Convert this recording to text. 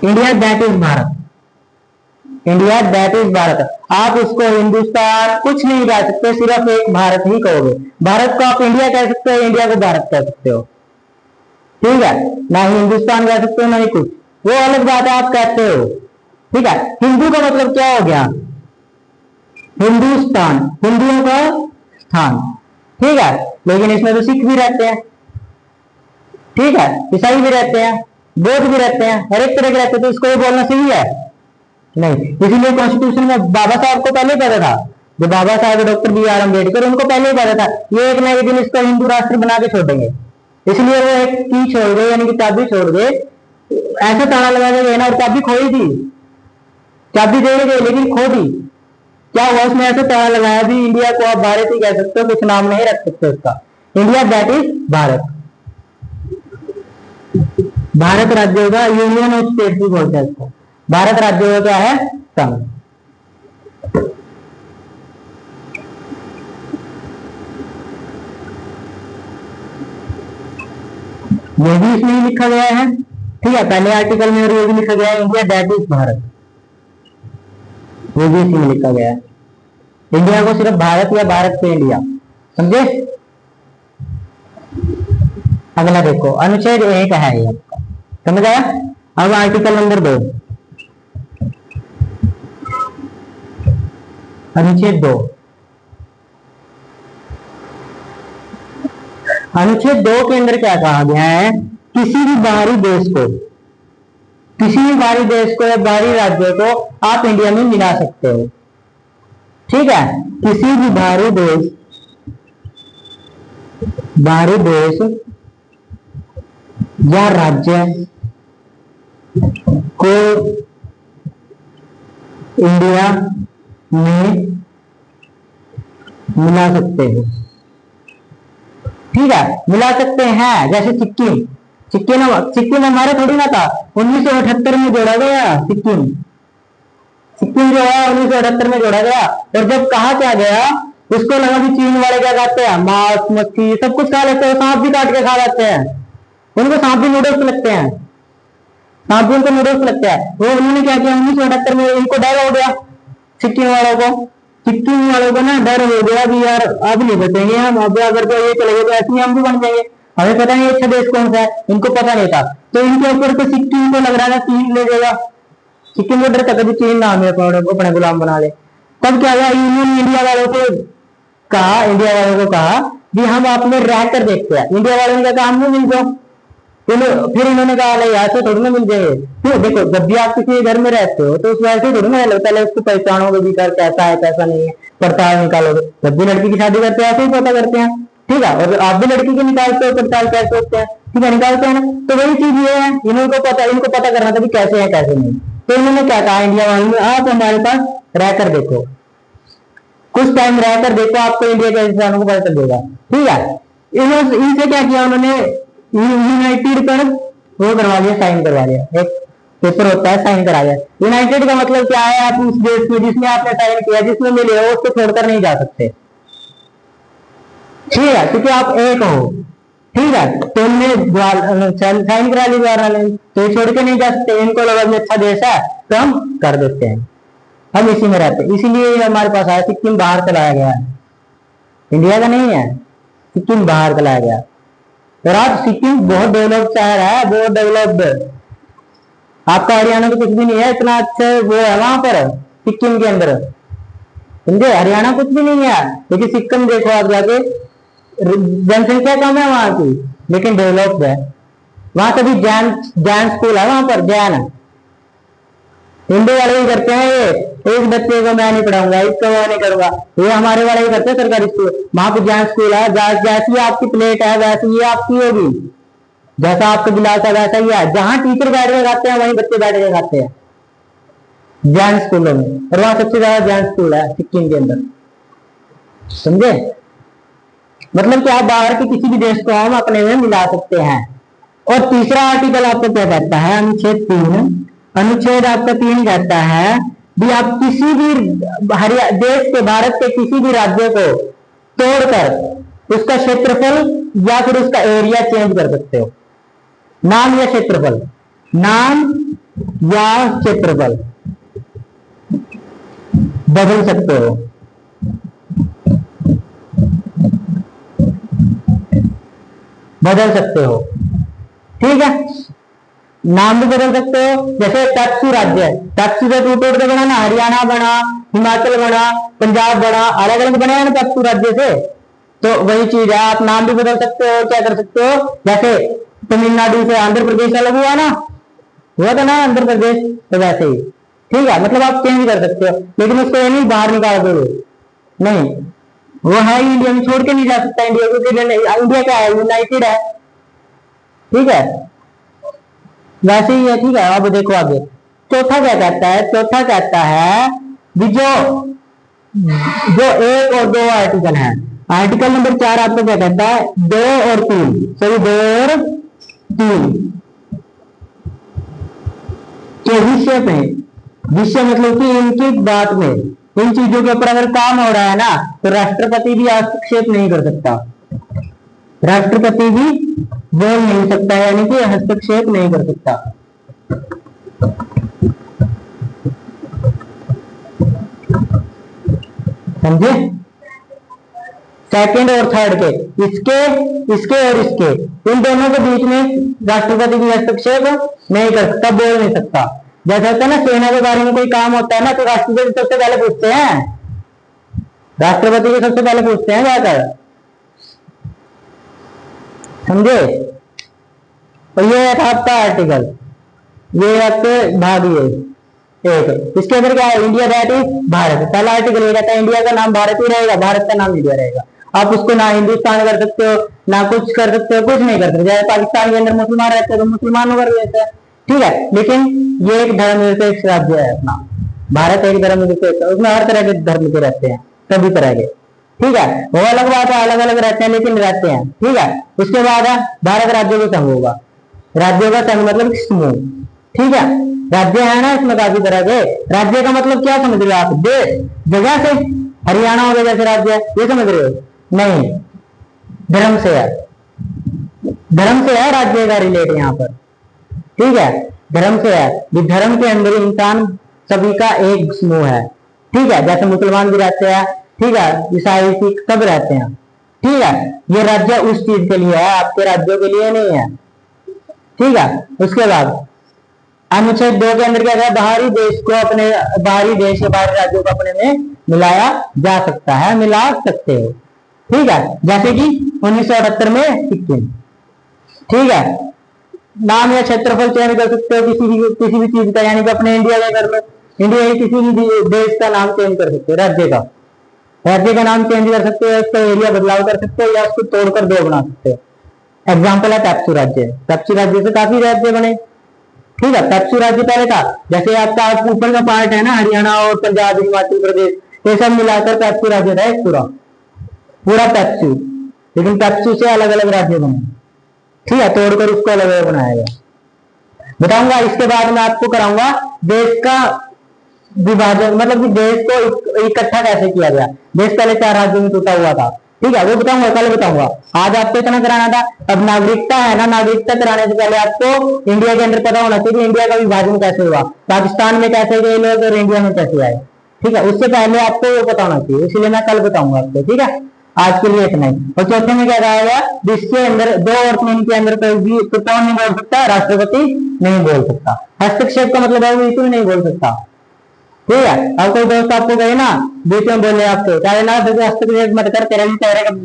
India that is Bharat, India that is Bharat. आप उसको हिंदुस्तान कुछ नहीं कह सकते, सिर्फ एक भारत ही कहोगे। भारत को आप इंडिया कह सकते हो, इंडिया को भारत कह सकते हो, ठीक है। ना ही हिंदुस्तान कह सकते हो, ना ही कुछ, वो अलग बात है, आप कहते हो, ठीक है। हिंदू का मतलब क्या हो गया? हिंदुस्तान, हिंदुओं का स्थान, ठीक है। लेकिन इसमें तो सिख भी रहते हैं, ठीक है, ईसाई भी रहते हैं, बौद्ध भी रहते हैं, हर एक तरह के रहते हैं, तो इसको ये बोलना सही है? नहीं। इसीलिए कॉन्स्टिट्यूशन में बाबा साहब को पहले पता था, जो बाबा साहब डॉक्टर बी आर अम्बेडकर, उनको पहले ही पता था ये एक ना एक दिन इसको हिंदू राष्ट्र बना के छोड़ेंगे। इसलिए वो एक की छोड़ गए, यानी कि चाबी छोड़ गए, ऐसा ताला लगा के गए ना, और चाबी खोई थी, चाबी दे गए लेकिन खो दी। क्या हुआ उसने? ऐसे ताला लगाया भी, इंडिया को आप भारत ही कह सकते हो, कुछ नाम नहीं रख सकते उसका। India that is Bharat. Bharat राज्य होगा, यूनियन ऑफ स्टेट भी बोलते हैं इसको। भारत राज्य होगा क्या है? संघ। ये भी इसमें लिखा गया है, ठीक है, पहले आर्टिकल में, और ये भी लिखा गया है इंडिया दैट इज भारत, ये भी इसमें लिखा गया है। इंडिया को सिर्फ भारत या भारत से इंडिया, समझे? अगला देखो, अनुच्छेद 1 है ये, समझ आया? अब आर्टिकल नंबर 2, अनुच्छेद 2। अनुच्छेद 2 के अंदर क्या कहा गया है? किसी भी बाहरी देश को, किसी भी बाहरी देश को या बाहरी राज्य को आप इंडिया में मिला सकते हो, ठीक है। किसी भी बाहरी देश या राज्य को इंडिया में मिला सकते हो, ठीक है, मिला सकते हैं। जैसे सिक्किम, सिक्किम हमारे थोड़ी ना था, 1978 में जोड़ा गया सिक्किम, सिक्किम जो है 1978 में जोड़ा गया। और जब कहा क्या गया, उसको लगा कि चीन वाले क्या खाते हैं, मांस मच्छी सब कुछ खा लेते हैं, सांप भी काट के खा जाते हैं, उनको सांप भी नूडल्स लगते हैं, सांप भी उनको नूडल्स लगते हैं। वो उन्होंने क्या किया, 1978 में इनको डर हो गया, सिक्किम वालों को, सिक्किम वालों को ना डर हो गया कि यार अब नहीं बचेंगे हम, अब अगर तो ये चले गए तो ऐसे ही हम भी बन जाएंगे, हमें पता नहीं अच्छा देश कौन सा है, इनको पता नहीं था। तो इनके ऊपर तो सिक्किम को लग रहा था चीन ले जाएगा, सिक्किम को डर था कभी चीन ना हमें अपने गुलाम बना ले। तब क्या हुआ, यूनियन इंडिया वालों को कहा, इंडिया वालों को कहा कि हम आप में रह कर देखते हैं। इंडिया वालों ने कहा हम मिल जाओ, फिर इन्होंने कहा नहीं ऐसे थोड़ी ना मिल जाएंगे। क्यों? देखो जब भी आप किसी घर में रहते हो तो उस वजह से थोड़ी ना पहले उसको पहचानोगे भी, कर कैसा है कैसा नहीं है, पड़ताल निकालोगे। जब भी लड़की की शादी करते हैं ऐसे ही पता करते हैं, ठीक है, और आप भी लड़की की निकालते हो, पड़ताल कैसे होते हैं, ठीक है, निकालते हैं ना। तो वही चीज ये है, इनको पता करना था कि कैसे है कैसे नहीं। तो इन्होंने क्या कहा इंडिया वालों ने, आप हमारे पास रहकर देखो, कुछ टाइम रहकर देखो, आपको इंडिया के इंसानों को पता चलेगा, ठीक है। इनसे क्या किया उन्होंने, यूनाइटेड पर वो करवा दिया, साइन करवा दिया, एक पेपर होता है साइन करा दिया। यूनाइटेड का मतलब क्या है, आप उस देश में जिसमें आपने साइन किया, जिसमें मिले हो, उसको छोड़कर नहीं जा सकते, ठीक है, क्योंकि आप एक हो, ठीक है। तो इनने साइन करा ली जवाहरलाल नेहरू, तो ये छोड़ के नहीं जा सकते, इनको लगा भी अच्छा देश है तो हम कर देते हैं, हम इसी में रहते हैं। इसीलिए हमारे पास आया, सिक्किम बाहर चलाया गया है, इंडिया का नहीं है, सिक्किम बाहर चलाया गया। और आज सिक्किम बहुत डेवलप्ड शहर है, बहुत डेवलप्ड, आपका हरियाणा तो कुछ भी नहीं है, इतना अच्छा वो है वहां पर सिक्किम के अंदर, समझे? हरियाणा कुछ भी नहीं है, लेकिन सिक्किम देखो आप जाके, जनसंख्या कम है वहां की लेकिन डेवलप्ड है। वहां सभी जैन स्कूल है, वहां पर जैन, हिंदू वाले ही करते हैं ये, एक बच्चे को मैं नहीं पढ़ाऊंगा, इसको मैं नहीं करूंगा, ये हमारे वाले ही करते हैं सरकारी स्कूल। वहां पर जैन स्कूल है, जैसी आपकी प्लेट है वैसी ये आपकी होगी, जैसा आपका गिलास है वैसा ही है, जहां टीचर बैठ के खाते हैं वहीं बच्चे बैठ के खाते हैं जैन स्कूलों में। और वहां सबसे ज्यादा जैन स्कूल है सिक्किम के अंदर, समझे? मतलब कि आप बाहर के किसी भी देश को हम अपने में मिला सकते हैं। और तीसरा आर्टिकल आपको क्या कहता है, अनुच्छेद 3, अनुच्छेद आपका 3 कहता है भी आप किसी भी देश के, भारत के किसी भी राज्य को तोड़कर उसका क्षेत्रफल या फिर उसका एरिया चेंज कर सकते हो, नाम या क्षेत्रफल, नाम या क्षेत्रफल बदल सकते हो। बदल सकते हो, ठीक है। नाम भी बदल सकते हो, जैसे टैक्सू राज्य है, टैक्सू से टू तोड़ के बना ना, हरियाणा बना, हिमाचल बना, पंजाब बना, अलग अलग बने हैं ना टैक्सू राज्य से। तो वही चीज है, आप नाम भी बदल सकते हो, क्या कर सकते हो, जैसे तमिलनाडु से आंध्र प्रदेश अलग हुआ ना, हुआ था ना आंध्र प्रदेश, तो वैसे ही, ठीक है। मतलब आप चेंज कर सकते हो, लेकिन उसको ये नहीं बाहर निकाल दो, नहीं, वो है ही इंडिया में, छोड़ के नहीं जा सकता इंडिया को, इंडिया क्या है, यूनाइटेड है, ठीक है, वैसे ही है, ठीक है। अब देखो आगे, चौथा क्या कहता है, चौथा कहता है कि जो जो एक और दो आर्टिकल है, आर्टिकल नंबर 4 आपको क्या कहता है, 2 और 3, सही, 2 और 3 के विषय में, विषय मतलब कि इनकी बात में, इन चीजों के ऊपर अगर काम हो रहा है ना, तो राष्ट्रपति भी हस्तक्षेप नहीं कर सकता, राष्ट्रपति भी बोल नहीं सकता, यानी कि हस्तक्षेप नहीं कर सकता। समझे, सेकंड और थर्ड के, इसके इसके और इसके, इन दोनों के बीच में राष्ट्रपति भी हस्तक्षेप नहीं कर सकता, बोल नहीं सकता। जैसा होता है ना, सेना के बारे में कोई काम होता है ना, तो राष्ट्रपति सबसे पहले पूछते हैं, राष्ट्रपति को सबसे पहले पूछते हैं जाकर, समझे। तो ये था आपका आर्टिकल, ये आपके भाग, ये एक, इसके अंदर क्या है, इंडिया दैट इज भारत, पहला आर्टिकल ये कहता है इंडिया का नाम भारत ही रहेगा, भारत का नाम इंडिया रहेगा। आप उसको ना हिंदुस्तान कर सकते हो, ना कुछ कर सकते हो, कुछ नहीं कर सकते। जैसे पाकिस्तान के अंदर मुसलमान रहते हैं तो मुसलमानों का रहता है, ठीक है, लेकिन ये एक धर्मनिरपेक्ष राज्य है अपना, भारत एक धर्मनिरपेक्ष है, उसमें हर तरह के धर्म के रहते हैं, सभी तरह के, ठीक है। वो अलग बात है, अलग अलग रहते हैं, लेकिन रहते हैं, ठीक है। उसके बाद है भारत राज्यों का संघ होगा, राज्यों का संघ मतलब समूह, ठीक है। राज्य है ना, इसमें काफी तरह के, राज्य का मतलब क्या समझ रहे हो आप, देश, जगह से, हरियाणा हो गया जैसे राज्य है, ये समझ रहे हो, नहीं, धर्म से है, धर्म से है राज्य का रिलेट यहाँ पर, ठीक है, धर्म से है, धर्म के अंदर इंसान सभी का एक समूह है, ठीक है। जैसे मुसलमान भी रहते हैं, ठीक है, ईसाई सिख सब रहते हैं, ठीक है। ये राज्य उस चीज के लिए है, आपके राज्यों के लिए नहीं है, ठीक है। उसके बाद अनुच्छेद 2 के अंदर क्या है, बाहरी देश को अपने, बाहरी देश या बाहरी राज्यों को अपने में मिलाया जा सकता है, मिला सकते हो, ठीक है। जैसे कि 1978 में सिक्किम, ठीक है। नाम या क्षेत्रफल चयन कर सकते हो किसी भी चीज का, यानी कि अपने इंडिया का कर लो, इंडिया के किसी भी देश का नाम चेंज कर सकते हो, राज्य का नाम चेंज कर सकते हो, उसका एरिया बदलाव कर सकते हो, या उसको तोड़कर 2 बना सकते हो। एग्जाम्पल है टैप्सू राज्य, टैप्सू राज्य से काफी राज्य बने, ठीक है। टैप्सू राज्य पहले था, जैसे आपका ऊपर का पार्ट है ना, हरियाणा और पंजाब, हिमाचल प्रदेश, ये सब मिलाकर टैप्सू राज्य था एक पूरा पूरा टैप्सू, लेकिन टैप्सू से अलग अलग राज्य बने, ठीक है, तोड़कर उसको अलग अलग बनाया गया। बताऊंगा इसके बाद में आपको कराऊंगा देश का विभाजन, मतलब कि देश को इकट्ठा कैसे किया गया, देश पहले 4 राज्यों में टूटा हुआ था, ठीक है, वो बताऊंगा, कल बताऊंगा। आज आपको इतना कराना था। अब नागरिकता है ना, नागरिकता कराने से पहले आपको इंडिया के अंदर पता होना चाहिए इंडिया का विभाजन कैसे हुआ, पाकिस्तान में कैसे गए लोग और इंडिया में कैसे आए, ठीक है, उससे पहले आपको वो पता होना चाहिए, इसलिए मैं कल बताऊंगा आपको, ठीक है। आज के लिए इतना ही। और चौथे में क्या कहा गया, जिसके अंदर 2 और 3 के अंदर कोई भी, तो कौन नहीं बोल सकता, राष्ट्रपति नहीं बोल सकता। हस्तक्षेप का मतलब है बिल्कुल नहीं बोल सकता, ठीक है। अब कोई दोस्त आपको कहे ना, बीच में बोले आपको, चाहे ना हस्तक्षेप मत कर, तेरा भी चेहरे का